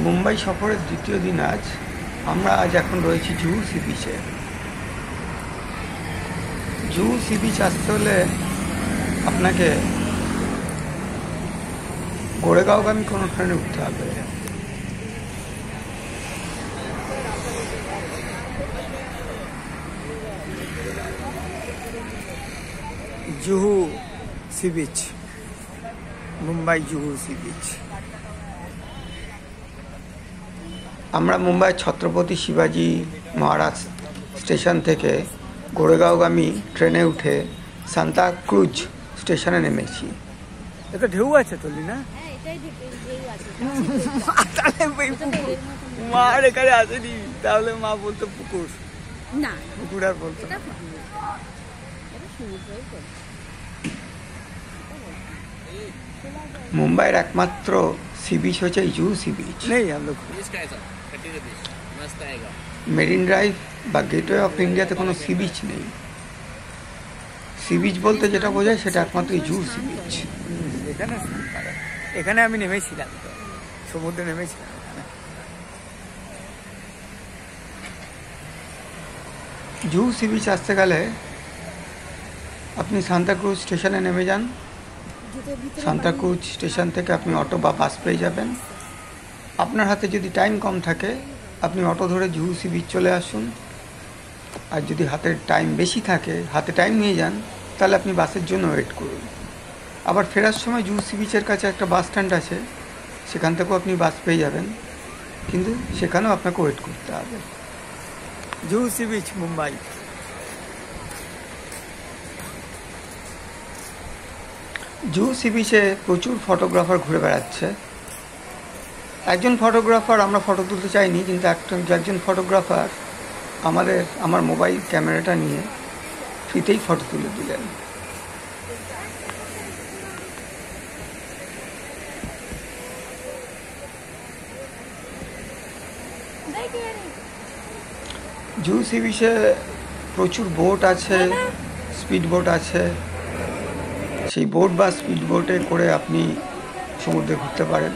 মুম্বাই সফরের দ্বিতীয় দিন আজ। আমরা আজ এখন রয়েছি জুহু সি বিচে। জুহু সি বিচ আসতে হলে আপনাকে গোরেগাঁওগামী কোনো ট্রেনে উঠতে হবে। Juhu sea beach, Mumbai Juhu sea beach. আমরা মুম্বাই ছত্রপতি শিবাজি মহারাজ স্টেশন থেকে গোরেগাঁওগামী ট্রেনে উঠে সান্তা ক্রুজ স্টেশনে নেমেছি। এটা ঢেউ আছে তুলি না? মার এখানে আসেনি, তাহলে মা বলতো পুকুর না, পুকুর আর বলতো না। মুম্বাইয়ের একমাত্র सी बीच हो चाहे जूहू सी बीच नहीं। हम लोग मेरिन ड्राइव বা গেটওয়ে অফ ইন্ডিয়াতে কোনো সি বিচ নেই। সি বিচ বলতে যেটা বোঝায় সেটা একমাত্র জুহু সি বিচ। এখানে আমি নেমেছিলাম, সমুদ্রে নেমেছিলাম। জুহু সি বিচ আসতে গেলে আপনি সান্তাক্রুজ স্টেশনে নেমে যান। সান্তাক্রুজ স্টেশন থেকে আপনি অটো বা বাস পেয়ে যাবেন। আপনার হাতে যদি টাইম কম থাকে আপনি অটো ধরে জুহু সি বিচ চলে আসুন। আর যদি হাতে টাইম বেশি থাকে, হাতে টাইম নিয়ে যান, তাহলে আপনি বাসের জন্য ওয়েট করুন। আবার ফেরার সময় জুহু সি বিচের কাছে একটা বাস স্ট্যান্ড আছে, সেখান থেকেও আপনি বাস পেয়ে যাবেন, কিন্তু সেখানেও আপনাকে ওয়েট করতে হবে। Juhu sea beach, Mumbai. Juhu sea বিচে প্রচুর ফটোগ্রাফার ঘুরে বেড়াচ্ছে। একজন ফটোগ্রাফার, আমরা ফটো তুলতে চাইনি, কিন্তু একজন ফটোগ্রাফার আমার মোবাইল ক্যামেরাটা নিয়ে ফ্রিতেই ফটো তুলে দিলেন। জুহু সি বিচে প্রচুর বোট আছে, স্পিড বোট আছে। সেই বোট বা স্পিড বোটে করে আপনি সমুদ্রে ঘুরতে পারেন।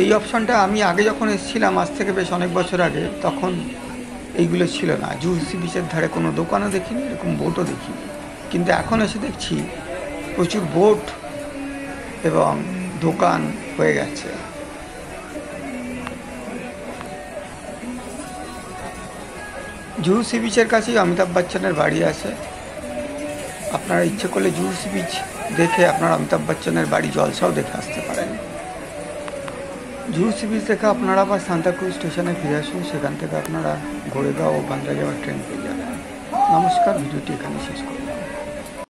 এই অপশনটা আমি আগে যখন এসেছিলাম, আজ থেকে বেশ অনেক বছর আগে, তখন এইগুলো ছিল না। জুহু সি বিচের ধারে কোনো দোকানও দেখিনি, এরকম বোটও দেখিনি। কিন্তু এখন এসে দেখছি প্রচুর বোট এবং দোকান হয়ে গেছে। জুহু সি বিচের কাছেই অমিতাভ বচ্চনের বাড়ি আছে। আপনারা ইচ্ছে করলে জুহু সি বিচ দেখে আপনারা অমিতাভ বচ্চনের বাড়ি জলসাও দেখে আসতে পারেন। জুহু সি বিচ দেখে আপনারা আবার সান্তাক্রুজ স্টেশনে ফিরে আসুন। সেখান থেকে আপনারা গোরেগাঁও ও বান্দ্রা যাওয়ার ট্রেন পেয়ে যাবেন। নমস্কার, ভিডিওটি এখানে শেষ করুন।